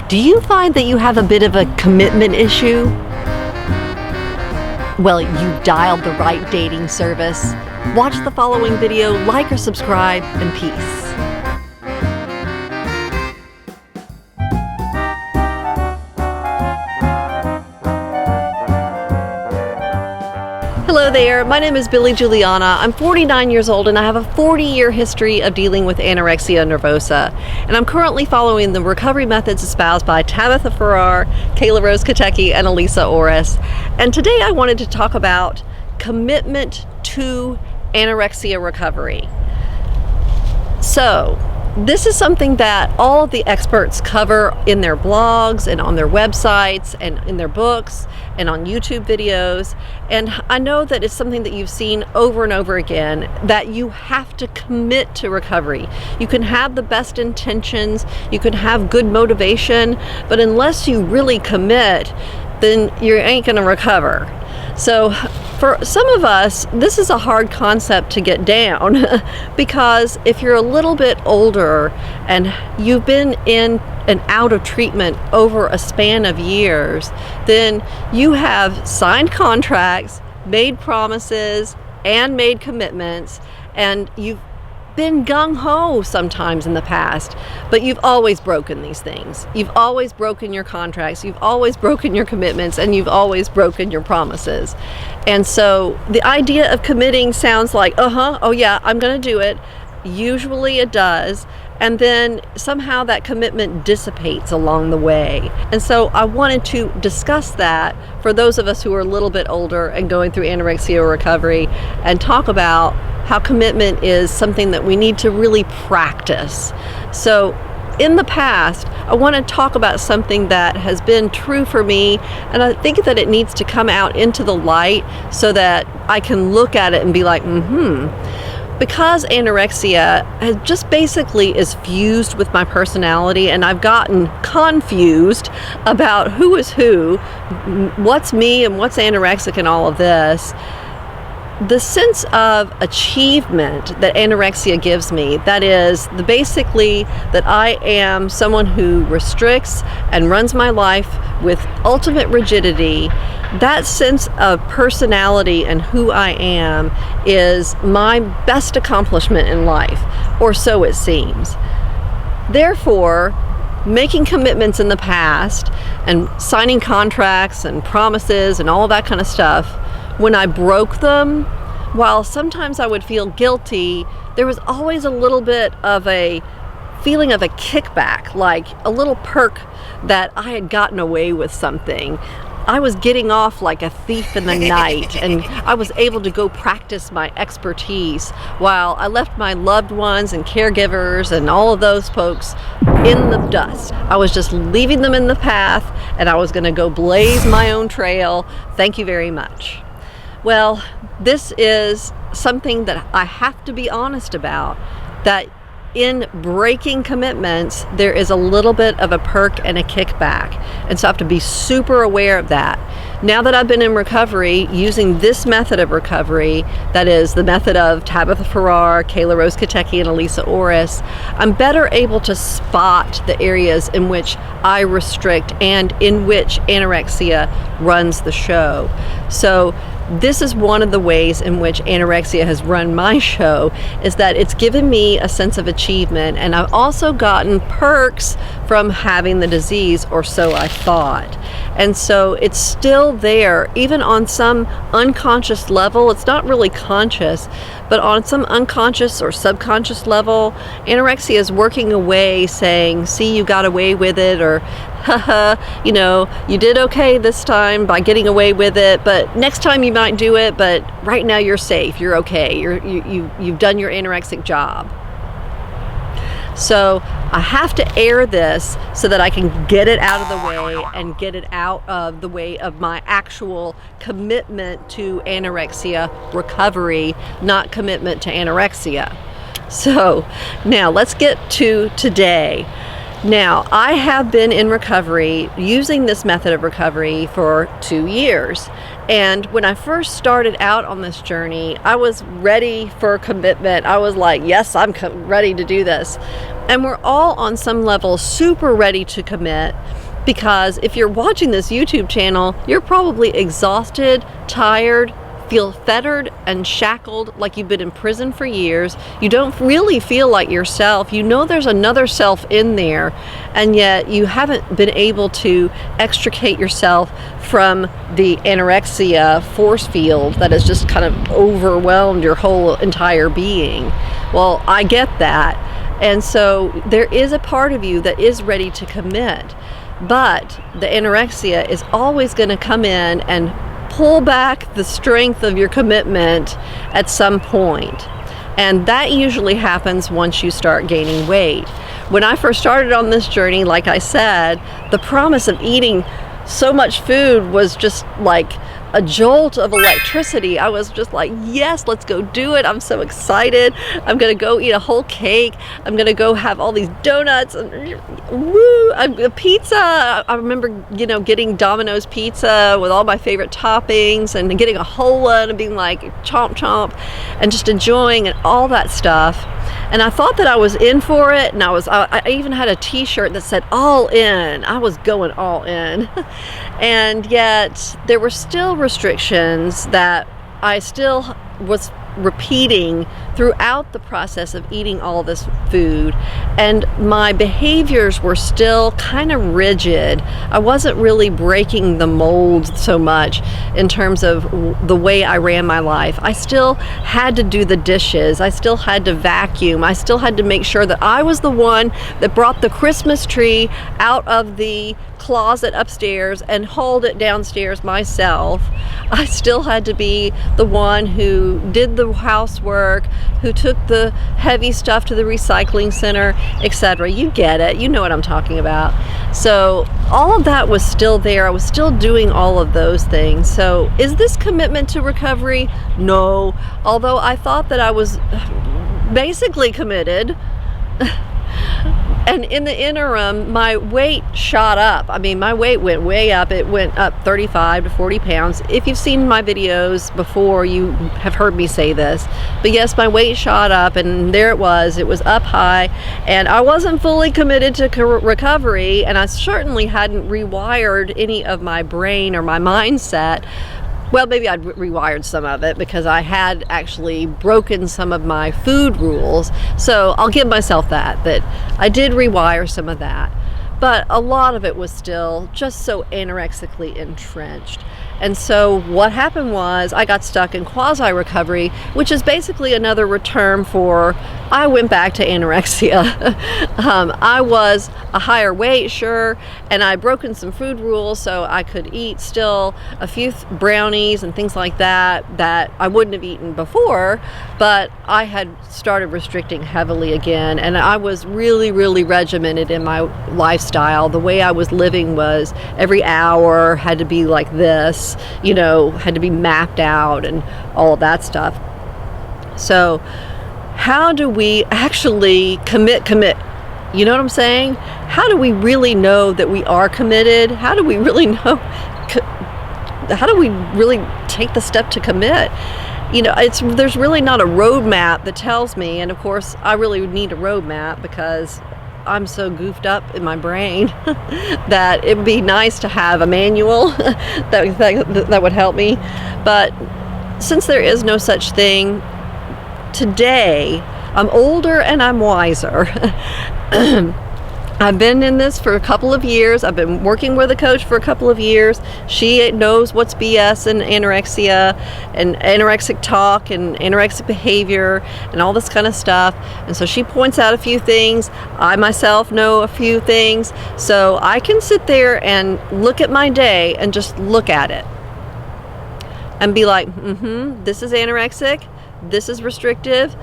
Do you find that you have a bit of a commitment issue? Well, you dialed the right dating service. Watch the following video, like or subscribe, and peace. Hello there, my name is Billy Juliana. I'm 49 years old and I have a 40-year history of dealing with anorexia nervosa. And I'm currently following the recovery methods espoused by Tabitha Farrar, Kayla Rose Katecki, and Elisa Orris. And today I wanted to talk about commitment to anorexia recovery. So, this is something that all of the experts cover in their blogs and on their websites and in their books and on YouTube videos. And I know that it's something that you've seen over and over again, that you have to commit to recovery. You can have the best intentions, you can have good motivation, but unless you really commit, then you ain't gonna recover. So for some of us, this is a hard concept to get down because if you're a little bit older and you've been in and out of treatment over a span of years, then you have signed contracts, made promises, and made commitments, and you've been gung-ho sometimes in the past, but you've always broken these things. You've always broken your contracts, you've always broken your commitments, and you've always broken your promises. And so the idea of committing sounds like, oh yeah, I'm gonna do it. Usually it does. And then somehow that commitment dissipates along the way. And so I wanted to discuss that for those of us who are a little bit older and going through anorexia recovery, and talk about how commitment is something that we need to really practice. So in the past, I want to talk about something that has been true for me, and I think that it needs to come out into the light so that I can look at it and be like, Because anorexia has just basically is fused with my personality, and I've gotten confused about who is who, what's me and what's anorexic and all of this. The sense of achievement that anorexia gives me, that is basically that I am someone who restricts and runs my life with ultimate rigidity, that sense of personality and who I am is my best accomplishment in life, or so it seems. Therefore, making commitments in the past and signing contracts and promises and all that kind of stuff, when I broke them, while sometimes I would feel guilty, there was always a little bit of a feeling of a kickback, like a little perk that I had gotten away with something. I was getting off like a thief in the night, and I was able to go practice my expertise while I left my loved ones and caregivers and all of those folks in the dust. I was just leaving them in the path, and I was going to go blaze my own trail. Thank you very much. Well, this is something that I have to be honest about, that in breaking commitments, there is a little bit of a perk and a kickback. And so I have to be super aware of that. Now that I've been in recovery, using this method of recovery, that is the method of Tabitha Farrar, Kayla Rose Katecki, and Elisa Orris, I'm better able to spot the areas in which I restrict and in which anorexia runs the show. So this is one of the ways in which anorexia has run my show, is that it's given me a sense of achievement, and I've also gotten perks from having the disease, or so I thought. And so it's still there, even on some unconscious level. It's not really conscious, but on some unconscious or subconscious level, anorexia is working away, saying, see, you got away with it, or haha, you did okay this time by getting away with it, but next time you might do it, but right now you're safe, you're okay, you've done your anorexic job. So I have to air this so that I can get it out of the way and get it out of the way of my actual commitment to anorexia recovery, not commitment to anorexia. So now let's get to today. Now, I have been in recovery using this method of recovery for 2 years. And when I first started out on this journey, I was ready for commitment. I was like, yes, I'm ready to do this. And we're all on some level super ready to commit, because if you're watching this YouTube channel, you're probably exhausted, tired, feel fettered and shackled like you've been in prison for years. You don't really feel like yourself. You know there's another self in there, and yet you haven't been able to extricate yourself from the anorexia force field that has just kind of overwhelmed your whole entire being. Well, I get that. And so there is a part of you that is ready to commit, but the anorexia is always going to come in and pull back the strength of your commitment at some point. And that usually happens once you start gaining weight. When I first started on this journey, like I said, the promise of eating so much food was just like a jolt of electricity. I was just like, yes, let's go do it. I'm so excited. I'm gonna go eat a whole cake. I'm gonna go have all these donuts and woo, pizza. I remember, getting Domino's pizza with all my favorite toppings and getting a whole one and being like chomp chomp and just enjoying and all that stuff. And I thought that I was in for it, and I even had a t-shirt that said all in. I was going all in. And yet there were still restrictions that I still was repeating throughout the process of eating all this food, and my behaviors were still kind of rigid. I wasn't really breaking the mold so much in terms of the way I ran my life. I still had to do the dishes. I still had to vacuum. I still had to make sure that I was the one that brought the Christmas tree out of the closet upstairs and hauled it downstairs myself. I still had to be the one who did the housework, who took the heavy stuff to the recycling center, etc. You get it. You know what I'm talking about. So all of that was still there. I was still doing all of those things. So is this commitment to recovery? No. Although I thought that I was basically committed. And in the interim, my weight shot up. I mean, my weight went way up. It went up 35 to 40 pounds. If you've seen my videos before, you have heard me say this. But yes, my weight shot up, and there it was. It was up high, and I wasn't fully committed to recovery, and I certainly hadn't rewired any of my brain or my mindset. Well, maybe I'd rewired some of it because I had actually broken some of my food rules. So I'll give myself that I did rewire some of that. But a lot of it was still just so anorexically entrenched. And so what happened was I got stuck in quasi-recovery, which is basically another term for I went back to anorexia. I was a higher weight, sure, and I'd broken some food rules so I could eat still a few brownies and things like that I wouldn't have eaten before, but I had started restricting heavily again, and I was really, really regimented in my lifestyle. The way I was living was every hour had to be like this, had to be mapped out and all of that stuff. So how do we actually commit? You know what I'm saying? How do we really know that we are committed? How do we really know? How do we really take the step to commit? There's really not a roadmap that tells me, and of course I really need a roadmap because I'm so goofed up in my brain that it would be nice to have a manual that would help me. But since there is no such thing, today I'm older and I'm wiser. I've been in this for a couple of years. I've been working with a coach for a couple of years. She knows what's BS and anorexia and anorexic talk and anorexic behavior and all this kind of stuff. And so she points out a few things. I myself know a few things. So I can sit there and look at my day and just look at it and be like, this is anorexic, this is restrictive,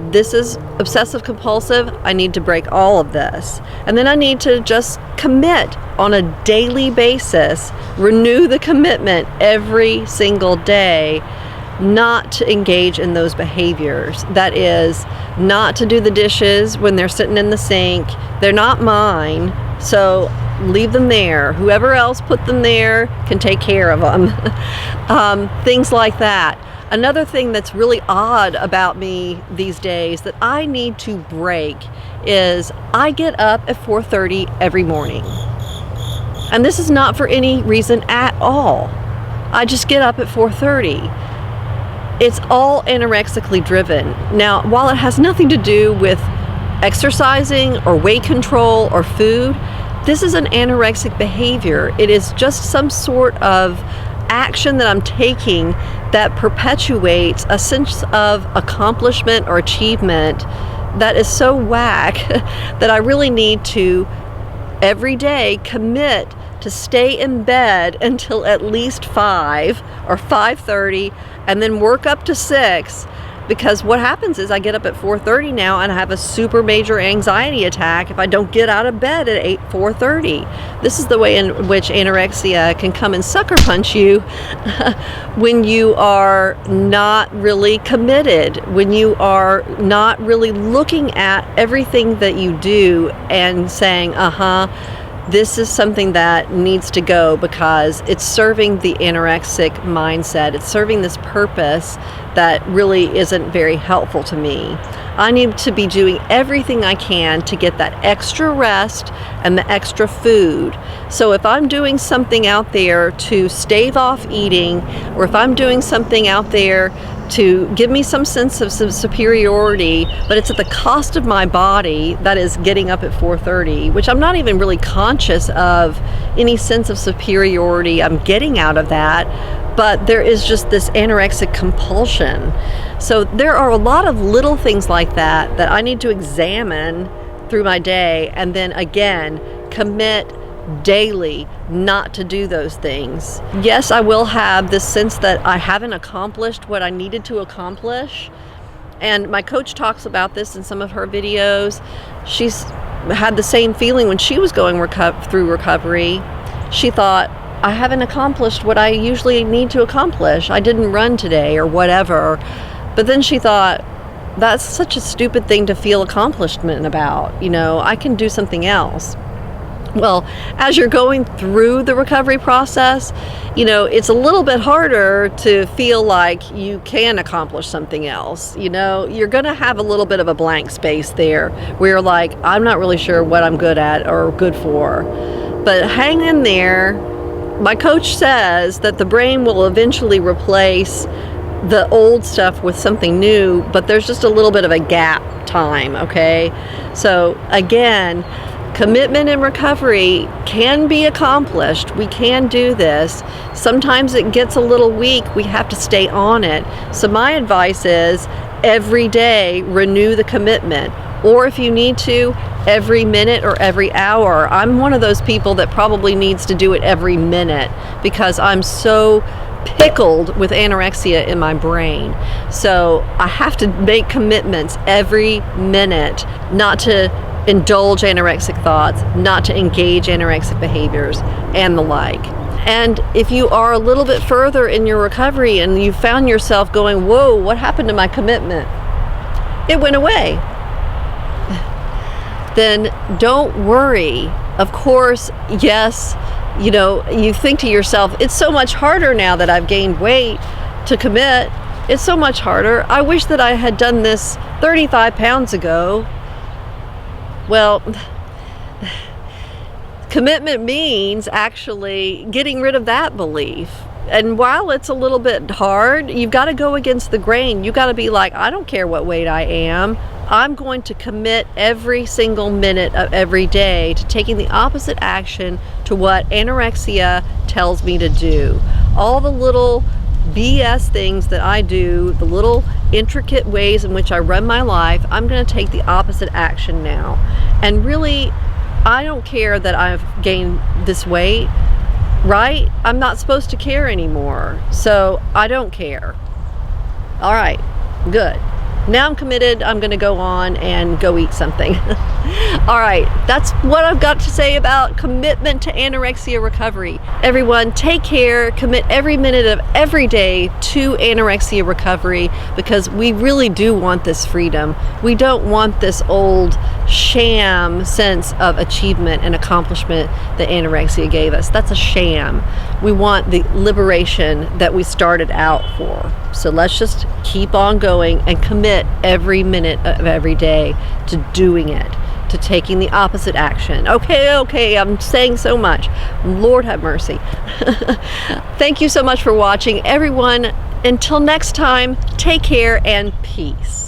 this is obsessive compulsive. I need to break all of this. And then I need to just commit on a daily basis, renew the commitment every single day, not to engage in those behaviors. That is, not to do the dishes when they're sitting in the sink. They're not mine, so leave them there. Whoever else put them there can take care of them. Things like that. Another thing that's really odd about me these days that I need to break is I get up at 4:30 every morning. And this is not for any reason at all. I just get up at 4:30. It's all anorexically driven. Now, while it has nothing to do with exercising or weight control or food, this is an anorexic behavior. It is just some sort of action that I'm taking that perpetuates a sense of accomplishment or achievement that is so whack that I really need to every day commit to stay in bed until at least 5 or 5:30 and then work up to 6, because what happens is I get up at 4:30 now and I have a super major anxiety attack if I don't get out of bed at 4:30. This is the way in which anorexia can come and sucker punch you when you are not really committed, when you are not really looking at everything that you do and saying, this is something that needs to go because it's serving the anorexic mindset. It's serving this purpose that really isn't very helpful to me. I need to be doing everything I can to get that extra rest and the extra food. So if I'm doing something out there to stave off eating, or if I'm doing something out there to give me some sense of some superiority, but it's at the cost of my body, that is getting up at 4:30, which I'm not even really conscious of any sense of superiority I'm getting out of that, but there is just this anorexic compulsion. So there are a lot of little things like that that I need to examine through my day, and then again, commit daily not to do those things. Yes, I will have this sense that I haven't accomplished what I needed to accomplish. And my coach talks about this in some of her videos. She's had the same feeling when she was going through recovery. She thought, I haven't accomplished what I usually need to accomplish. I didn't run today or whatever. But then she thought, that's such a stupid thing to feel accomplishment about. I can do something else. Well, as you're going through the recovery process, it's a little bit harder to feel like you can accomplish something else. You're going to have a little bit of a blank space there where you're like, I'm not really sure what I'm good at or good for. But hang in there. My coach says that the brain will eventually replace the old stuff with something new, but there's just a little bit of a gap time, okay? So again, commitment in recovery can be accomplished. We can do this. Sometimes it gets a little weak. We have to stay on it. So my advice is every day renew the commitment. Or if you need to, every minute or every hour. I'm one of those people that probably needs to do it every minute because I'm so pickled with anorexia in my brain. So I have to make commitments every minute not to indulge anorexic thoughts, not to engage anorexic behaviors, and the like. And if you are a little bit further in your recovery and you found yourself going, whoa, what happened to my commitment? It went away. Then don't worry. Of course, yes, you think to yourself, it's so much harder now that I've gained weight to commit. It's so much harder. I wish that I had done this 35 pounds ago. Well, commitment means actually getting rid of that belief. And while it's a little bit hard, you've got to go against the grain. You've got to be like, I don't care what weight I am. I'm going to commit every single minute of every day to taking the opposite action to what anorexia tells me to do. All the little BS things that I do, the little intricate ways in which I run my life, I'm going to take the opposite action now. And really, I don't care that I've gained this weight, right? I'm not supposed to care anymore. So I don't care. All right, good. Now I'm committed. I'm going to go on and go eat something. All right, that's what I've got to say about commitment to anorexia recovery. Everyone, take care, commit every minute of every day to anorexia recovery, because we really do want this freedom. We don't want this old sham sense of achievement and accomplishment that anorexia gave us. That's a sham. We want the liberation that we started out for. So let's just keep on going and commit every minute of every day to doing it, to taking the opposite action. Okay, I'm saying so much. Lord have mercy. Thank you so much for watching, everyone. Until next time, take care and peace.